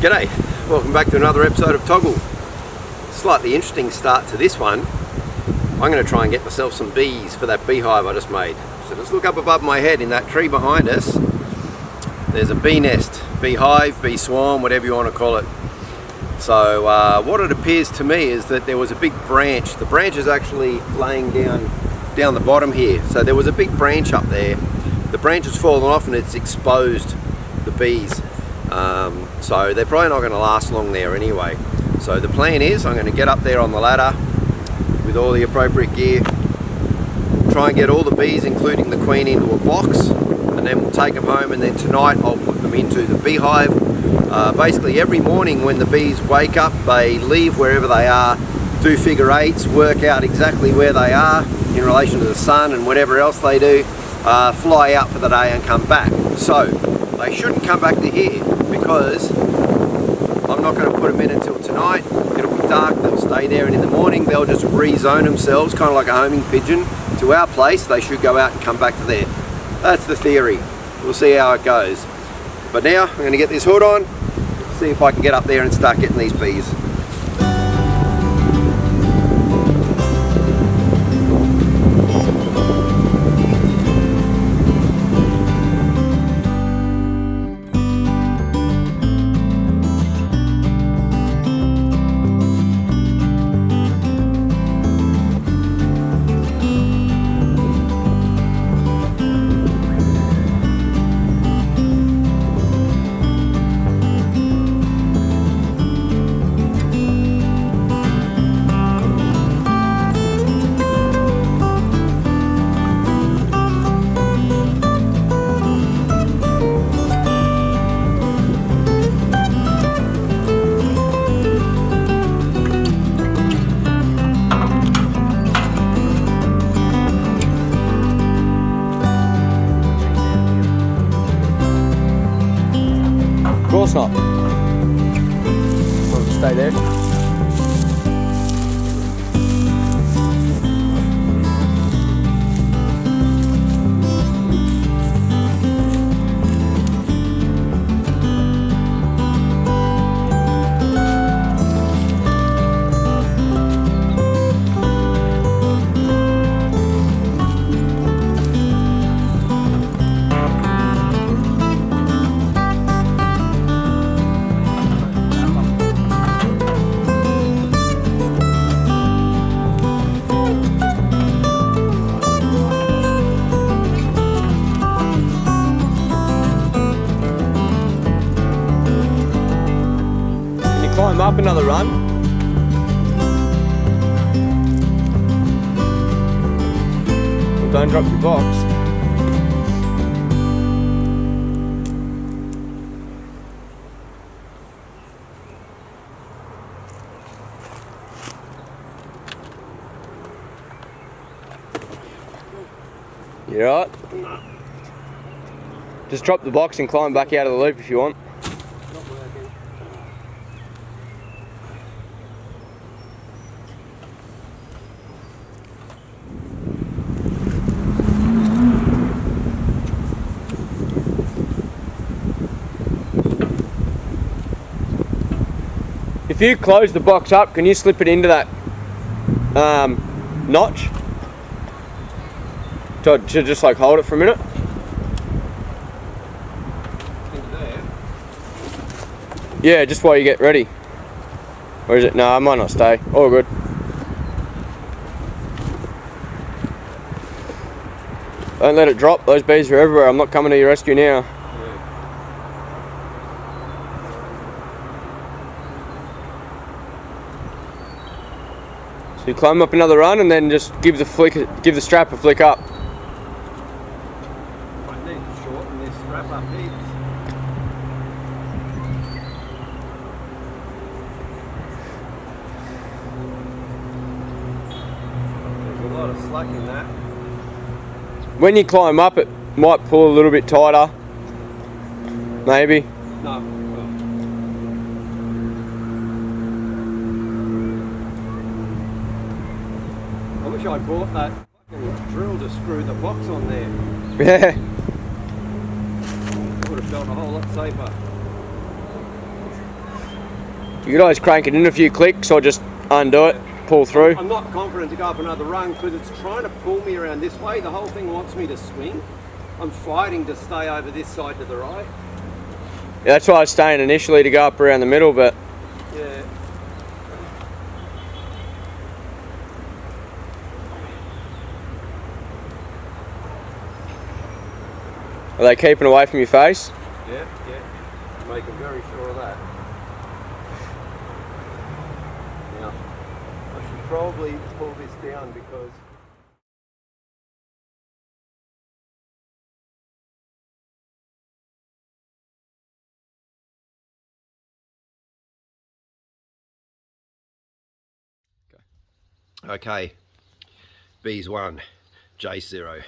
G'day, welcome back to another episode of Togl. Slightly interesting start to this one. I'm going to try and get myself some bees for that beehive I just made. So let's look up above my head in that tree behind us. There's a bee nest, beehive, bee swarm, whatever you want to call it. So what it appears to me is that there was a big branch. The branch is actually laying down the bottom here. So there was a big branch up there. The branch has fallen off and it's exposed the bees. So they're probably not going to last long there anyway. So the plan is I'm going to get up there on the ladder with all the appropriate gear, try and get all the bees including the queen into a box, and then we'll take them home, and then tonight I'll put them into the beehive. Basically every morning when the bees wake up, they leave wherever they are, do figure eights, work out exactly where they are in relation to the sun and whatever else they do, fly out for the day and come back. So they shouldn't come back to here because I'm not going to put them in until tonight. It'll be dark, they'll stay there, and in the morning they'll just rezone themselves, kind of like a homing pigeon, to our place. They should go out and come back to there. That's the theory. We'll see how it goes. But now I'm going to get this hood on, see if I can get up there and start getting these bees. Of course not. I'll just stay there. Climb up another run. Well, don't drop your box. You alright? Just drop the box and climb back out of the loop if you want. If you close the box up, can you slip it into that notch? To just like hold it for a minute? Into there? Yeah, just while you get ready. Or is it? No, I might not stay. All good. Don't let it drop. Those bees are everywhere. I'm not coming to your rescue now. So you climb up another run and then just give the strap a flick up. I need to shorten this strap up heaps. There's a lot of slack in that. When you climb up, it might pull a little bit tighter. Maybe. No. I wish I bought that fucking drill to screw the box on there. Yeah. Would have felt a whole lot safer. You can always crank it in a few clicks or just undo it, pull through. I'm not confident to go up another rung because it's trying to pull me around this way. The whole thing wants me to swing. I'm fighting to stay over this side to the right. Yeah, that's why I was staying initially to go up around the middle, but Yeah. are they keeping away from your face? Yeah. Making very sure of that. Now, I should probably pull this down because okay, bees 1, Jace 0.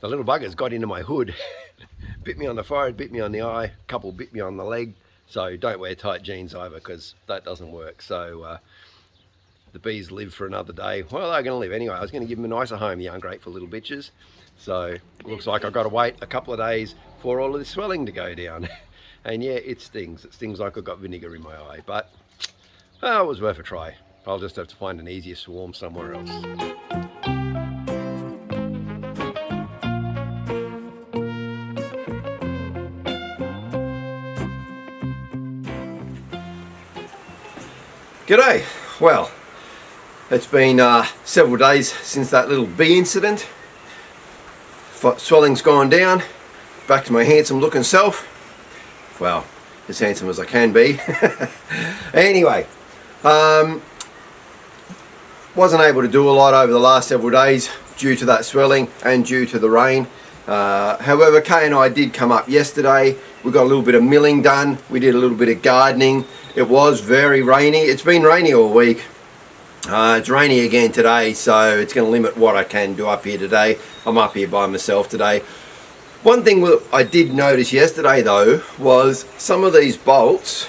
The little buggers got into my hood, bit me on the forehead, bit me on the eye, a couple bit me on the leg. So don't wear tight jeans over because that doesn't work. So the bees live for another day. Well, they're going to live anyway. I was going to give them a nicer home, the ungrateful little bitches. So it looks like I've got to wait a couple of days for all of this swelling to go down. And yeah, it stings. It stings like I've got vinegar in my eye. But it was worth a try. I'll just have to find an easier swarm somewhere else. G'day. Well, it's been several days since that little bee incident. Swelling's gone down. Back to my handsome looking self. Well, as handsome as I can be. Anyway, wasn't able to do a lot over the last several days due to that swelling and due to the rain. However, Kay and I did come up yesterday. We got a little bit of milling done. We did a little bit of gardening. It was very rainy. It's been rainy all week. It's rainy again today, so it's going to limit what I can do up here today. I'm up here by myself today. One thing I did notice yesterday though was some of these bolts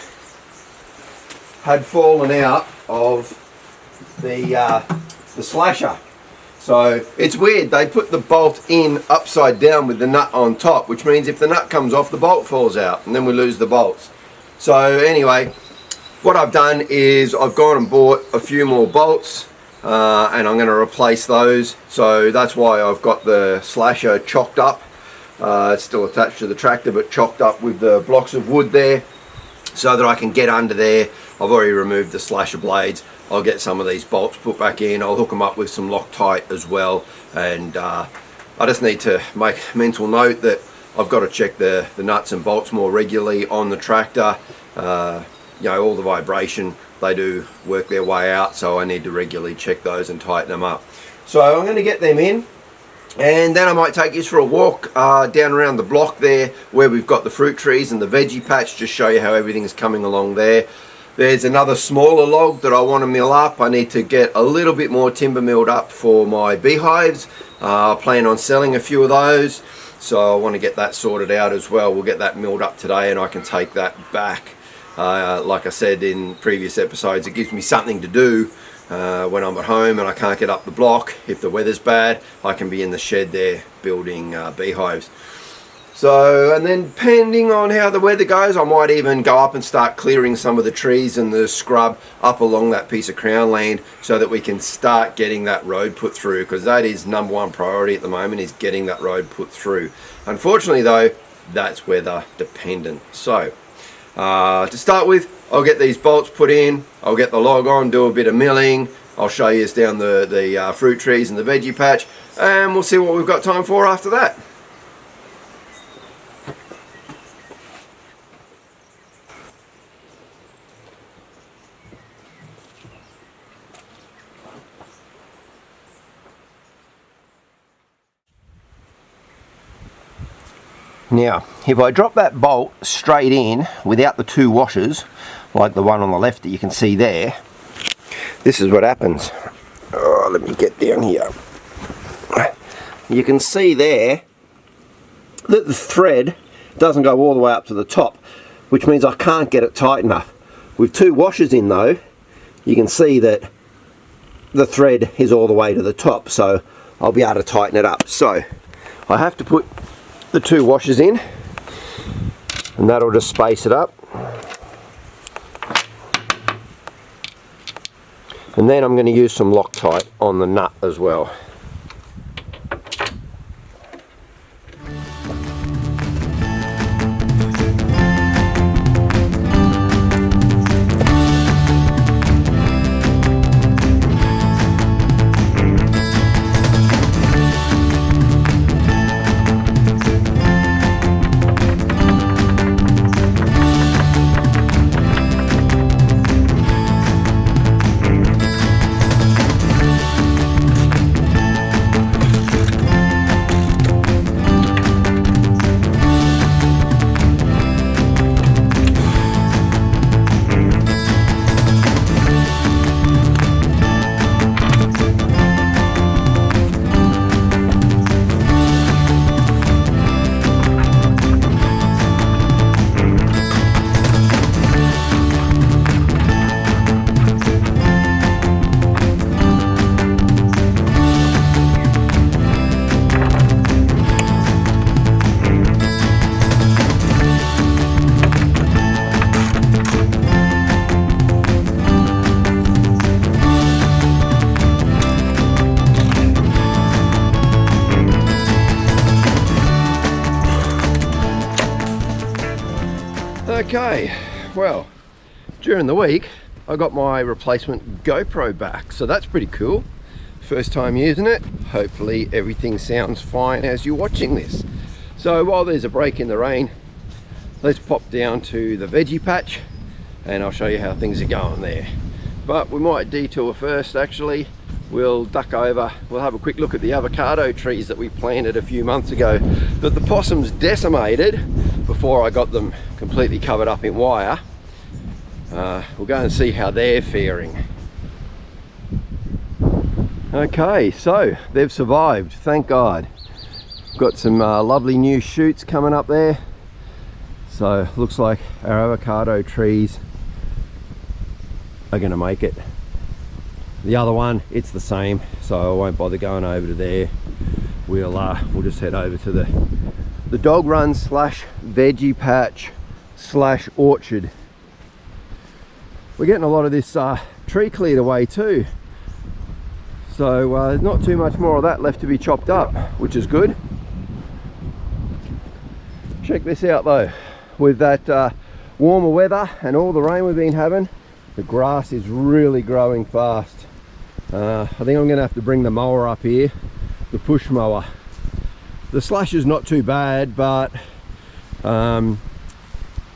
had fallen out of the slasher. So it's weird, they put the bolt in upside down with the nut on top, which means if the nut comes off, the bolt falls out and then we lose the bolts. So anyway, what I've done is I've gone and bought a few more bolts and I'm going to replace those. So that's why I've got the slasher chocked up. It's still attached to the tractor but chocked up with the blocks of wood there so that I can get under there. I've already removed the slasher blades. I'll get some of these bolts put back in. I'll hook them up with some Loctite as well. And I just need to make mental note that I've got to check the nuts and bolts more regularly on the tractor. You know, all the vibration, they do work their way out, so I need to regularly check those and tighten them up. So I'm going to get them in, and then I might take you for a walk down around the block there where we've got the fruit trees and the veggie patch, just show you how everything is coming along there. There's another smaller log that I want to mill up. I need to get a little bit more timber milled up for my beehives. I plan on selling a few of those, so I want to get that sorted out as well. We'll get that milled up today and I can take that back. Like I said in previous episodes, it gives me something to do when I'm at home and I can't get up the block. If the weather's bad, I can be in the shed there building beehives. So, and then depending on how the weather goes, I might even go up and start clearing some of the trees and the scrub up along that piece of crown land so that we can start getting that road put through, because that is #1 priority at the moment, is getting that road put through. Unfortunately though, that's weather dependent. So to start with, I'll get these bolts put in, I'll get the log on, do a bit of milling, I'll show you down the fruit trees and the veggie patch, and we'll see what we've got time for after that. Now, if I drop that bolt straight in without the 2 washers, like the one on the left that you can see there, this is what happens. Oh, let me get down here. You can see there that the thread doesn't go all the way up to the top, which means I can't get it tight enough. With 2 washers in though, you can see that the thread is all the way to the top, so I'll be able to tighten it up. So I have to put the 2 washers in, and that'll just space it up. And then I'm going to use some Loctite on the nut as well. Okay, well, during the week I got my replacement GoPro back, so that's pretty cool. First time using it. Hopefully everything sounds fine as you're watching this. So while there's a break in the rain, let's pop down to the veggie patch and I'll show you how things are going there. But we might detour first. Actually, we'll duck over, we'll have a quick look at the avocado trees that we planted a few months ago that the possums decimated before I got them completely covered up in wire. We'll go and see how they're faring. Okay, so they've survived, thank God. Got some lovely new shoots coming up there. So looks like our avocado trees are gonna make it. The other one, it's the same, so I won't bother going over to there. We'll just head over to the dog run slash veggie patch slash orchard. We're getting a lot of this tree cleared away too, so there's not too much more of that left to be chopped up, which is good. Check this out though, with that warmer weather and all the rain we've been having, the grass is really growing fast. I think I'm going to have to bring the mower up here, the push mower. The slash is not too bad, but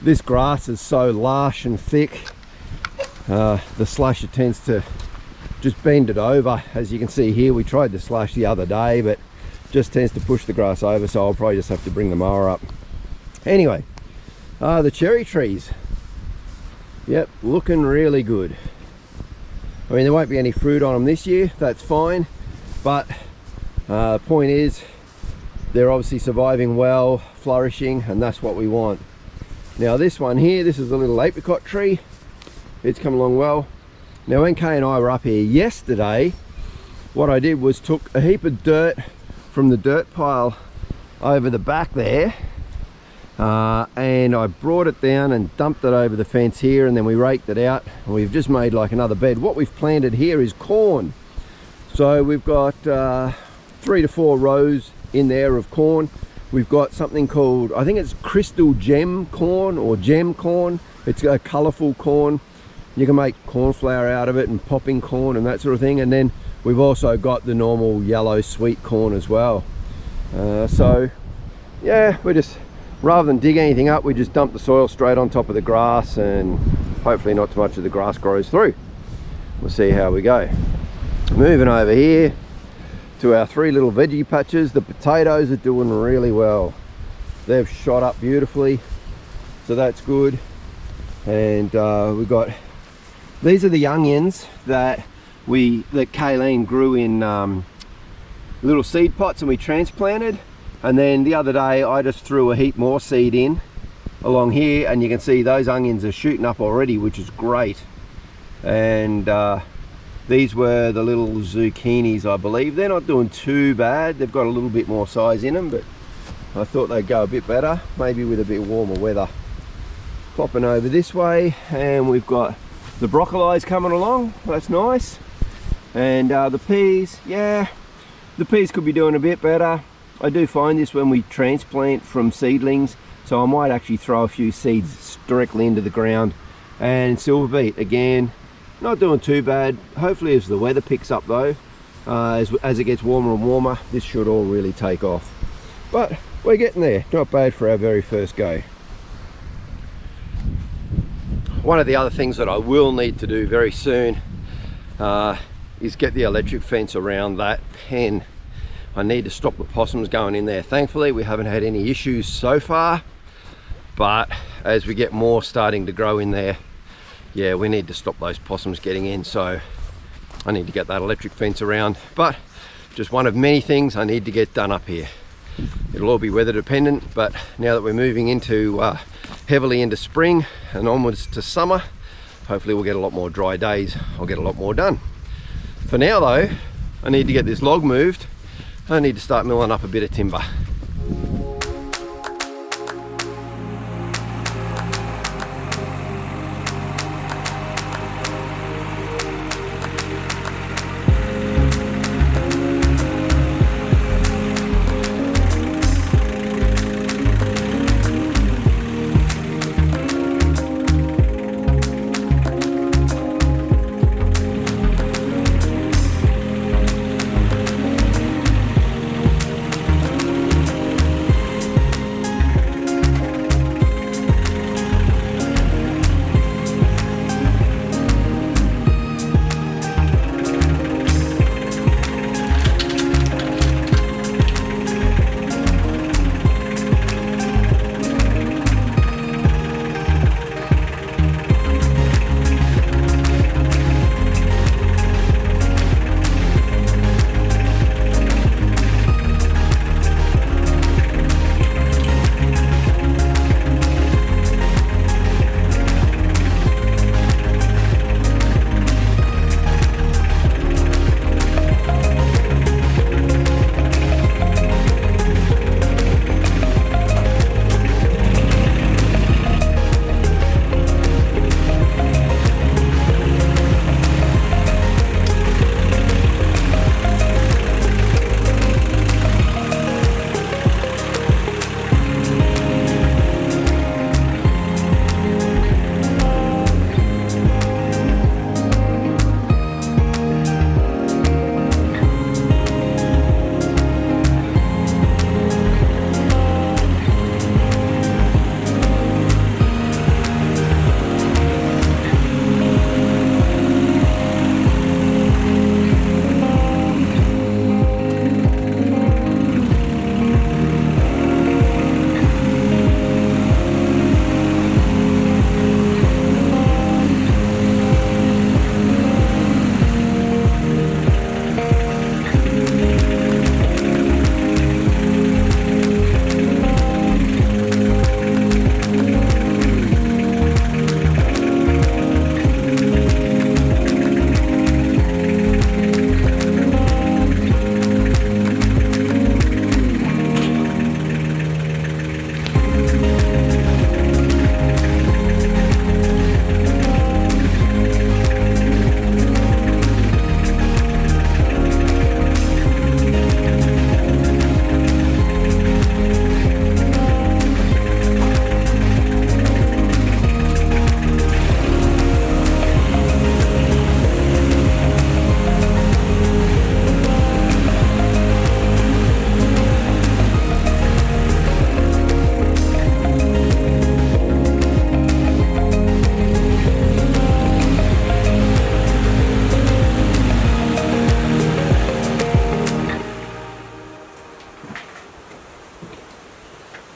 this grass is so lush and thick, the slasher tends to just bend it over. As you can see here, we tried the slash the other day, but just tends to push the grass over, so I'll probably just have to bring the mower up. Anyway, the cherry trees, yep, looking really good. I mean, there won't be any fruit on them this year, that's fine, but the point is they're obviously surviving well, flourishing, and that's what we want. Now this one here, this is a little apricot tree. It's come along well. Now when Kay and I were up here yesterday, what I did was took a heap of dirt from the dirt pile over the back there, and I brought it down and dumped it over the fence here, and then we raked it out and we've just made like another bed. What we've planted here is corn, so we've got 3 to 4 rows in there of corn. We've got something called, I think it's crystal gem corn or gem corn. It's a colourful corn. You can make corn flour out of it and popping corn and that sort of thing. And then we've also got the normal yellow sweet corn as well. So yeah, we're just, rather than dig anything up, we just dump the soil straight on top of the grass, and hopefully not too much of the grass grows through. We'll see how we go. Moving over here to our 3 little veggie patches. The potatoes are doing really well. They've shot up beautifully, so that's good. And we've got, these are the onions that Kayleen grew in little seed pots and we transplanted. And then the other day I just threw a heap more seed in along here, and you can see those onions are shooting up already, which is great. And these were the little zucchinis, I believe. They're not doing too bad. They've got a little bit more size in them, but I thought they'd go a bit better, maybe with a bit warmer weather. Popping over this way, and we've got the broccolis coming along. That's nice. And the peas, yeah, the peas could be doing a bit better. I do find this when we transplant from seedlings, so I might actually throw a few seeds directly into the ground. And silver beet, again, not doing too bad. Hopefully as the weather picks up though, as it gets warmer and warmer, this should all really take off. But we're getting there, not bad for our very first go. One of the other things that I will need to do very soon is get the electric fence around that pen. I need to stop the possums going in there. Thankfully we haven't had any issues so far, but as we get more starting to grow in there, yeah, we need to stop those possums getting in, so I need to get that electric fence around. But just one of many things I need to get done up here. It'll all be weather dependent, but now that we're moving into heavily into spring and onwards to summer, hopefully we'll get a lot more dry days. I'll get a lot more done. For now though, I need to get this log moved. I need to start milling up a bit of timber.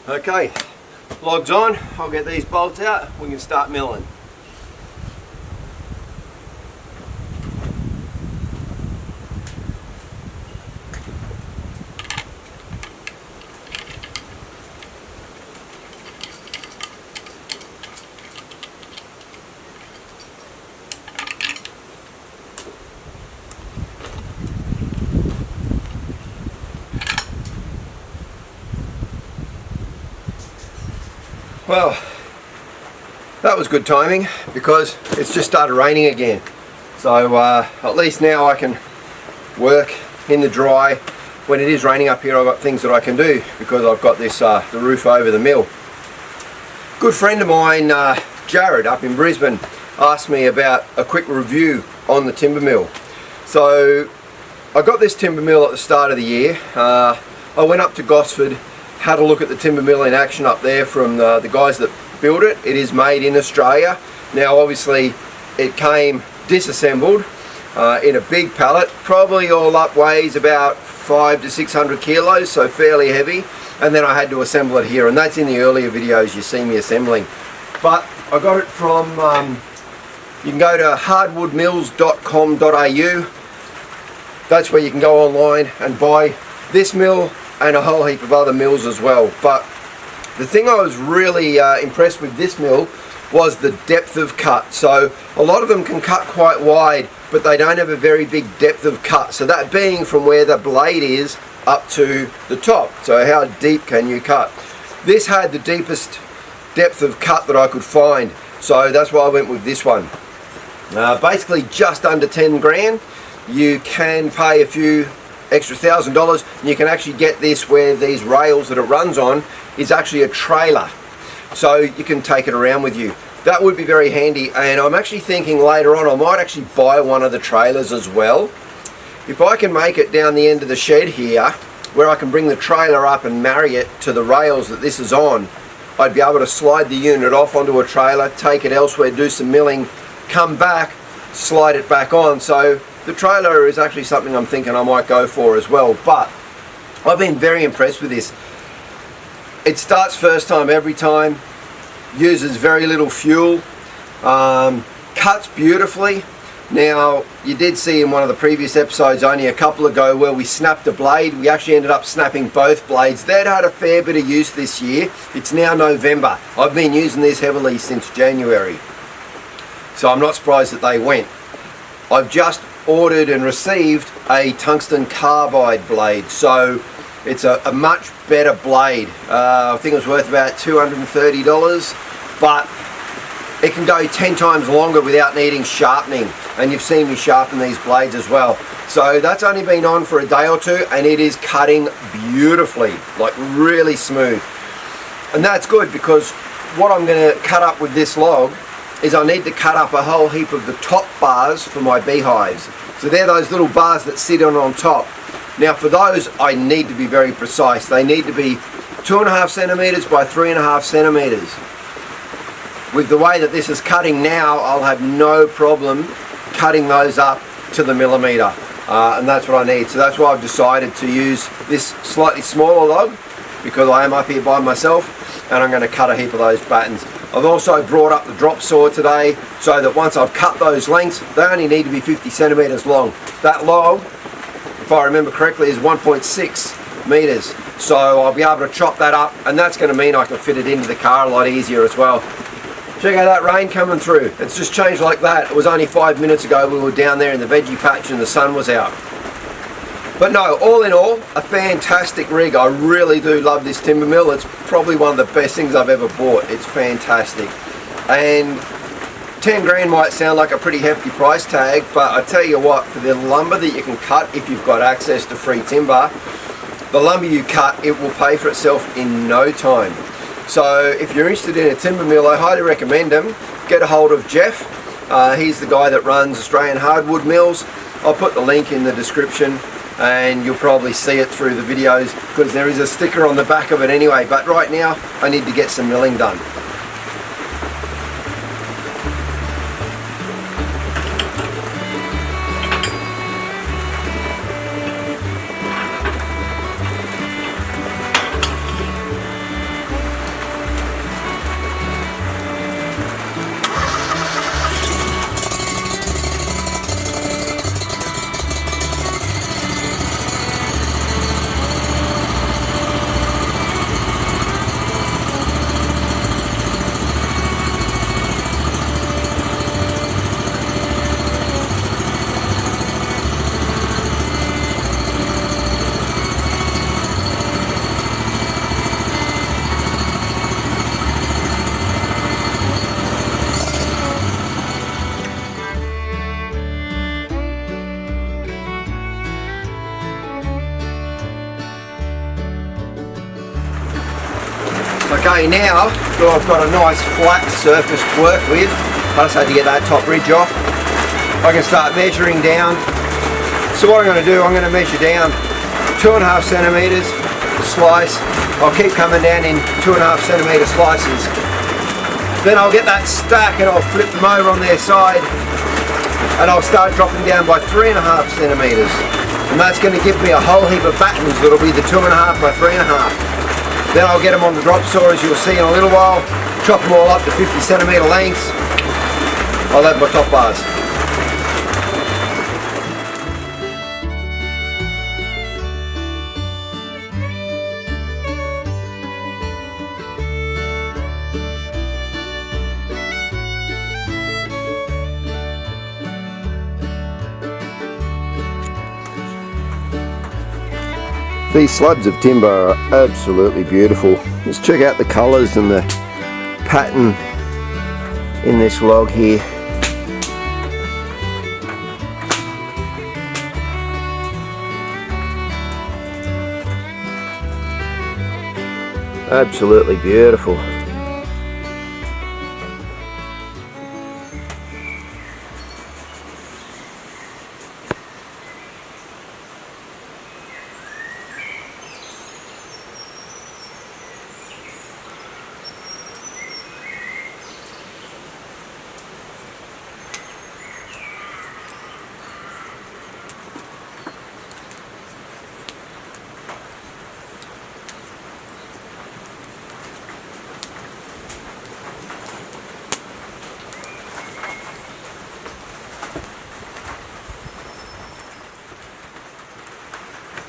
Okay, logs on, I'll get these bolts out, we can start milling. Well, that was good timing because it's just started raining again. So at least now I can work in the dry. When it is raining up here, I've got things that I can do because I've got this the roof over the mill. Good friend of mine, Jared, up in Brisbane, asked me about a quick review on the timber mill. So I got this timber mill at the start of the year. I went up to Gosford, had a look at the timber mill in action up there from the guys that built it. It is made in Australia. Now obviously it came disassembled in a big pallet, probably all up weighs about 500 to 600 kilos, so fairly heavy, and then I had to assemble it here, and that's in the earlier videos you see me assembling. But I got it from, you can go to hardwoodmills.com.au. That's where you can go online and buy this mill and a whole heap of other mills as well. But the thing I was really impressed with this mill was the depth of cut. So a lot of them can cut quite wide, but they don't have a very big depth of cut. So that being from where the blade is up to the top. So how deep can you cut? This had the deepest depth of cut that I could find. So that's why I went with this one. Basically just under 10 grand. You can pay a few extra $1,000 and you can actually get this where these rails that it runs on is actually a trailer. So you can take it around with you. That would be very handy, and I'm actually thinking later on I might actually buy one of the trailers as well. If I can make it down the end of the shed here, where I can bring the trailer up and marry it to the rails that this is on, I'd be able to slide the unit off onto a trailer, take it elsewhere, do some milling, come back, slide it back on. So the trailer is actually something I'm thinking I might go for as well. But I've been very impressed with this. It starts first time every time, uses very little fuel, cuts beautifully. Now you did see in one of the previous episodes only a couple ago where we snapped a blade. We actually ended up snapping both blades. They'd had a fair bit of use this year. It's now November. I've been using this heavily since January, so I'm not surprised that they went. I've just ordered and received a tungsten carbide blade, so it's a much better blade. I think it was worth about $230, but it can go 10 times longer without needing sharpening, and you've seen me sharpen these blades as well. So that's only been on for a day or two and it is cutting beautifully, like really smooth. And that's good because what I'm going to cut up with this log is I need to cut up a whole heap of the top bars for my beehives. So they're those little bars that sit on top. Now for those I need to be very precise. They need to be 2.5 centimeters by 3.5 centimeters. With the way that this is cutting now, I'll have no problem cutting those up to the millimeter, and that's what I need. So that's why I've decided to use this slightly smaller log, because I am up here by myself and I'm going to cut a heap of those battens. I've also brought up the drop saw today so that once I've cut those lengths, they only need to be 50 centimeters long. That log, if I remember correctly, is 1.6 meters. So I'll be able to chop that up, and that's going to mean I can fit it into the car a lot easier as well. Check out that rain coming through. It's just changed like that. It was only 5 minutes ago we were down there in the veggie patch and the sun was out. But no, all in all, a fantastic rig. I really do love this timber mill. It's probably one of the best things I've ever bought. It's fantastic. And 10 grand might sound like a pretty hefty price tag, but I tell you what, for the lumber that you can cut if you've got access to free timber, the lumber you cut, it will pay for itself in no time. So if you're interested in a timber mill, I highly recommend them. Get a hold of Jeff. He's the guy that runs Australian Hardwood Mills. I'll put the link in the description and you'll probably see it through the videos because there is a sticker on the back of it anyway. But right now I need to get some milling done. Okay, now that I've got a nice flat surface to work with, I just had to get that top ridge off. I can start measuring down. So what I'm going to do, I'm going to measure down 2.5 centimeters slice. I'll keep coming down in 2.5 centimeter slices. Then I'll get that stack and I'll flip them over on their side, and I'll start dropping down by 3.5 centimeters. And that's going to give me a whole heap of battens that'll be the 2.5 by 3.5. Then I'll get them on the drop saw, as you'll see in a little while, chop them all up to 50 centimeter lengths. I'll have my top bars. These slabs of timber are absolutely beautiful. Just check out the colours and the pattern in this log here. Absolutely beautiful.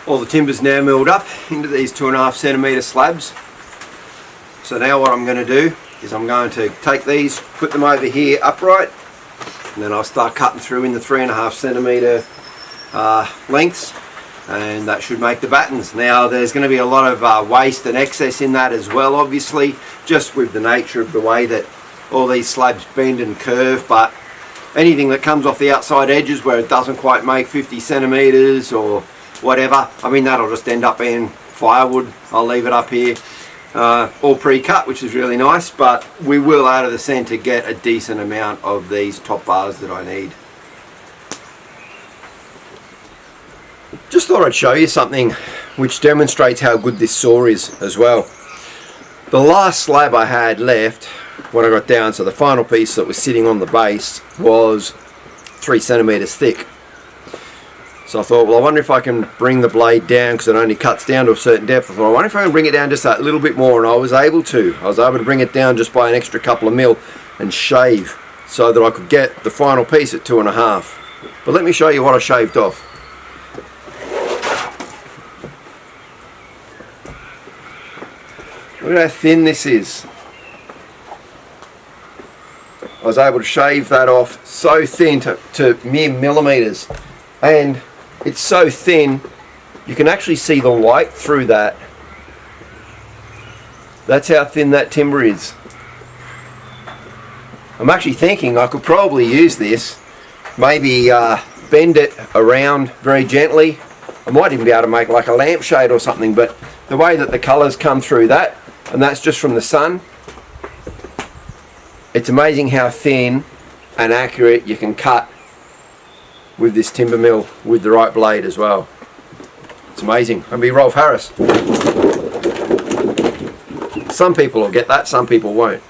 All the timber's now milled up into these 2.5 centimeter slabs. So now what I'm going to do is I'm going to take these, put them over here upright, and then I'll start cutting through in the 3.5 centimeter lengths, and that should make the battens. Now there's going to be a lot of waste and excess in that as well, obviously, just with the nature of the way that all these slabs bend and curve, but anything that comes off the outside edges where it doesn't quite make 50 centimeters or whatever, I mean, that'll just end up being firewood. I'll leave it up here all pre-cut, which is really nice, but we will out of the centre get a decent amount of these top bars that I need. Just thought I'd show you something which demonstrates how good this saw is as well. The last slab I had left when I got down, so the final piece that was sitting on the base, was 3 centimeters thick. So I thought, well, I wonder if I can bring the blade down, because it only cuts down to a certain depth. I thought, I wonder if I can bring it down just that little bit more, and I was able to. I was able to bring it down just by an extra couple of mil and shave so that I could get the final piece at 2.5. But let me show you what I shaved off. Look at how thin this is. I was able to shave that off so thin to mere millimeters. And it's so thin, you can actually see the light through that. That's how thin that timber is. I'm actually thinking I could probably use this, maybe bend it around very gently. I might even be able to make like a lampshade or something, but the way that the colours come through that, and that's just from the sun, it's amazing how thin and accurate you can cut with this timber mill with the right blade as well. It's amazing. I'll be Rolf Harris. Some people will get that, some people won't.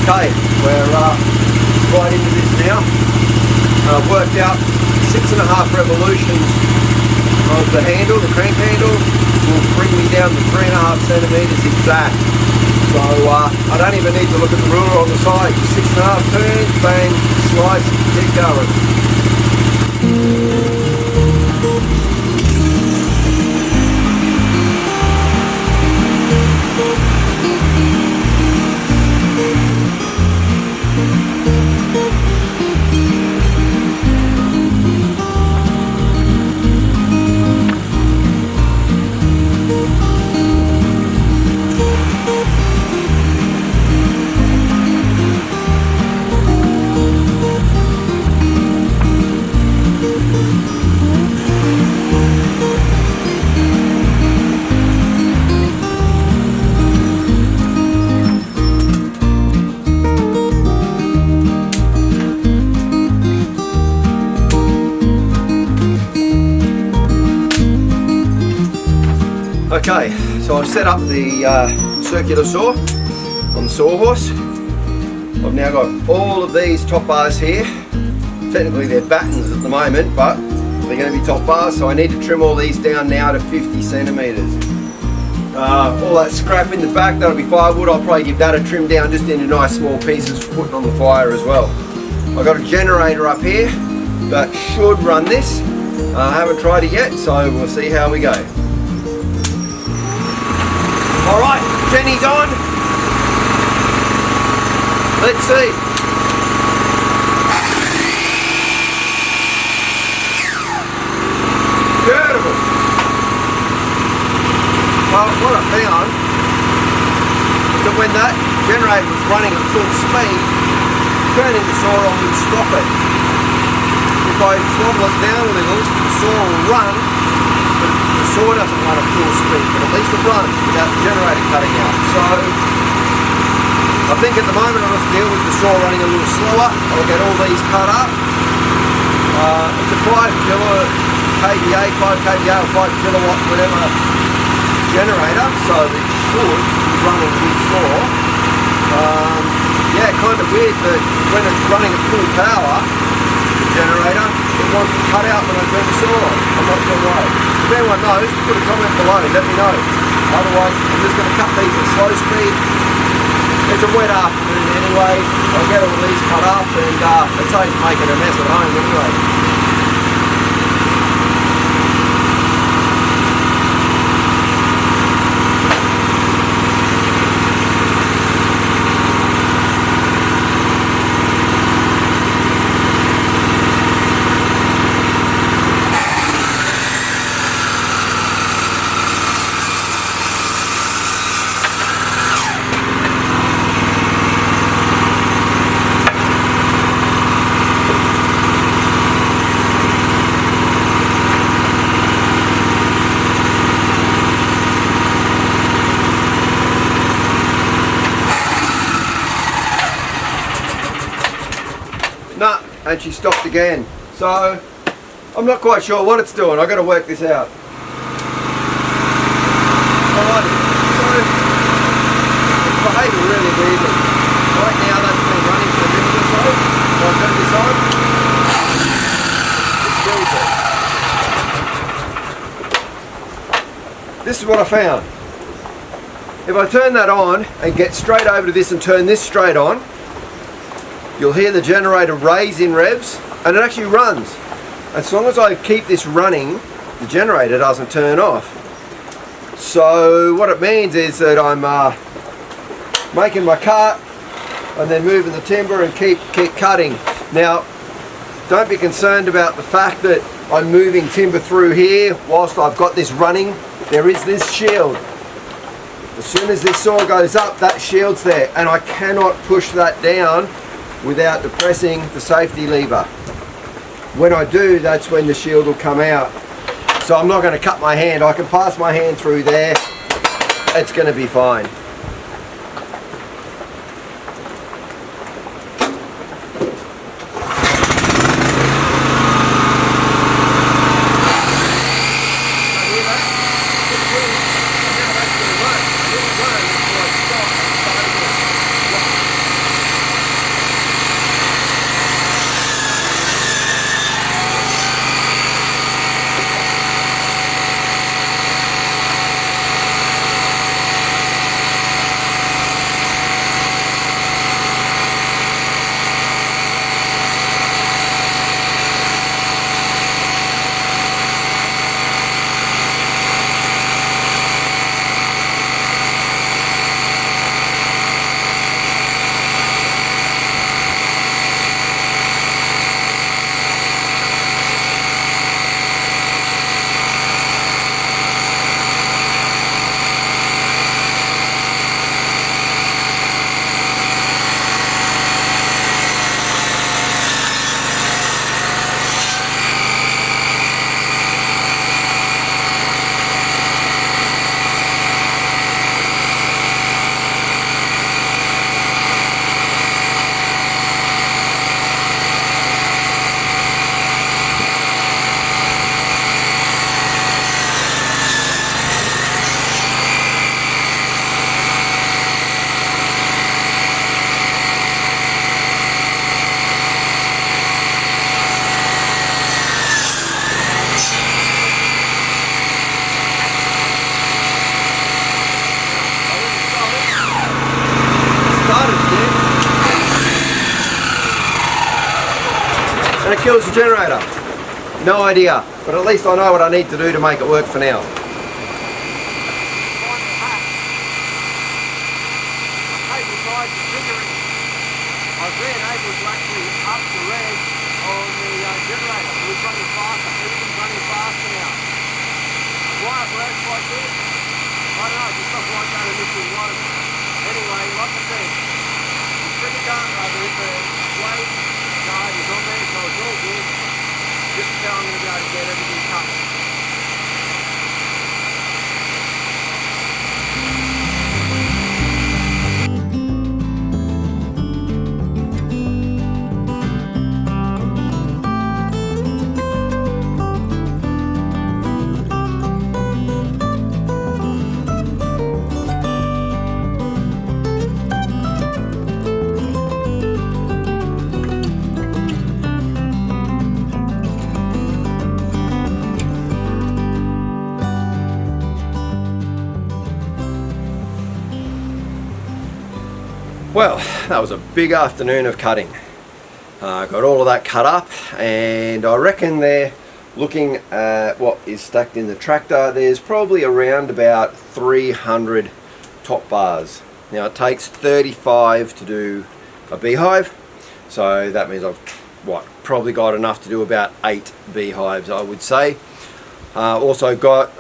Okay, we're right into this now. I've worked out 6.5 revolutions of the handle, the crank handle, will bring me down to 3.5 centimeters exact. So I don't even need to look at the ruler on the side. 6.5 turns, bang, slice, get going. Okay, so I've set up the circular saw on the sawhorse. I've now got all of these top bars here. Technically they're battens at the moment, but they're going to be top bars, so I need to trim all these down now to 50 centimetres. All that scrap in the back, that'll be firewood. I'll probably give that a trim down just into nice small pieces for putting on the fire as well. I've got a generator up here that should run this. I haven't tried it yet, so we'll see how we go. Alright, Jenny's on. Let's see. Beautiful. Well, what I found is that when that generator was running at full speed, turning the saw on would stop it. If I throttle it down a little, the saw will run, but the saw doesn't run at full speed, but at least it runs without the generator cutting out. So I think at the moment I'll just deal with the saw running a little slower. I'll get all these cut up. It's a 5 kilowatt kVA, 5 kVA or 5 kilowatt whatever generator, so it should be running with saw. Yeah, kind of weird that when it's running at full power, the generator, it wants to cut out when I turn the saw on. I'm not sure why. If anyone knows, put a comment below, let me know. Otherwise, I'm just going to cut these at slow speed. It's a wet afternoon anyway. I'll get all these cut up and it saves making a mess at home anyway. Nah, and she stopped again. So I'm not quite sure what it's doing. I've got to work this out. Alright, so it's behaving really weirdly. Right now that's been running for a minute or so. So I turn this on. It kills it. This is what I found. If I turn that on and get straight over to this and turn this straight on, you'll hear the generator raise in revs, and it actually runs. As long as I keep this running, the generator doesn't turn off. So what it means is that I'm making my cut and then moving the timber and keep cutting. Now, don't be concerned about the fact that I'm moving timber through here whilst I've got this running. There is this shield. As soon as this saw goes up, that shield's there, and I cannot push that down without depressing the safety lever. When I do, that's when the shield will come out. So I'm not going to cut my hand. I can pass my hand through there. It's going to be fine. and it kills the generator. No idea, but at least I know what I need to do to make it work for now. I've been able to actually up the reg on the generator. We're running faster. Everything's running faster now. Why it works like this? I don't know. Just stuff like that initial one. Anyway, like I said, the trigger gun, the blade guide is on there, so it's all good. Just how I'm going to be able to get everything cut. Well, that was a big afternoon of cutting. Got all of that cut up, and I reckon they're looking at what is stacked in the tractor. There's probably around about 300 top bars. Now it takes 35 to do a beehive, so that means I've probably got enough to do about 8 beehives, I would say. Also got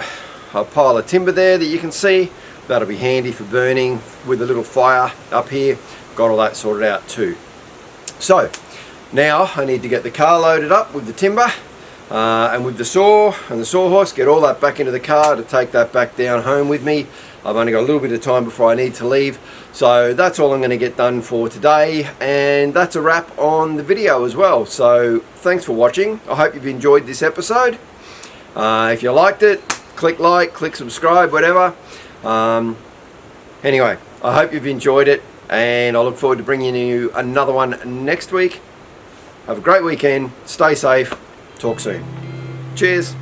a pile of timber there that you can see. That'll be handy for burning with a little fire up here. Got all that sorted out too. So now I need to get the car loaded up with the timber and with the saw and the sawhorse, get all that back into the car to take that back down home with me. I've only got a little bit of time before I need to leave. So that's all I'm going to get done for today, and that's a wrap on the video as well. So thanks for watching. I hope you've enjoyed this episode. If you liked it, click like, click subscribe, whatever. Anyway, I hope you've enjoyed it, and I look forward to bringing you another one next week. Have a great weekend, stay safe, talk soon. Cheers.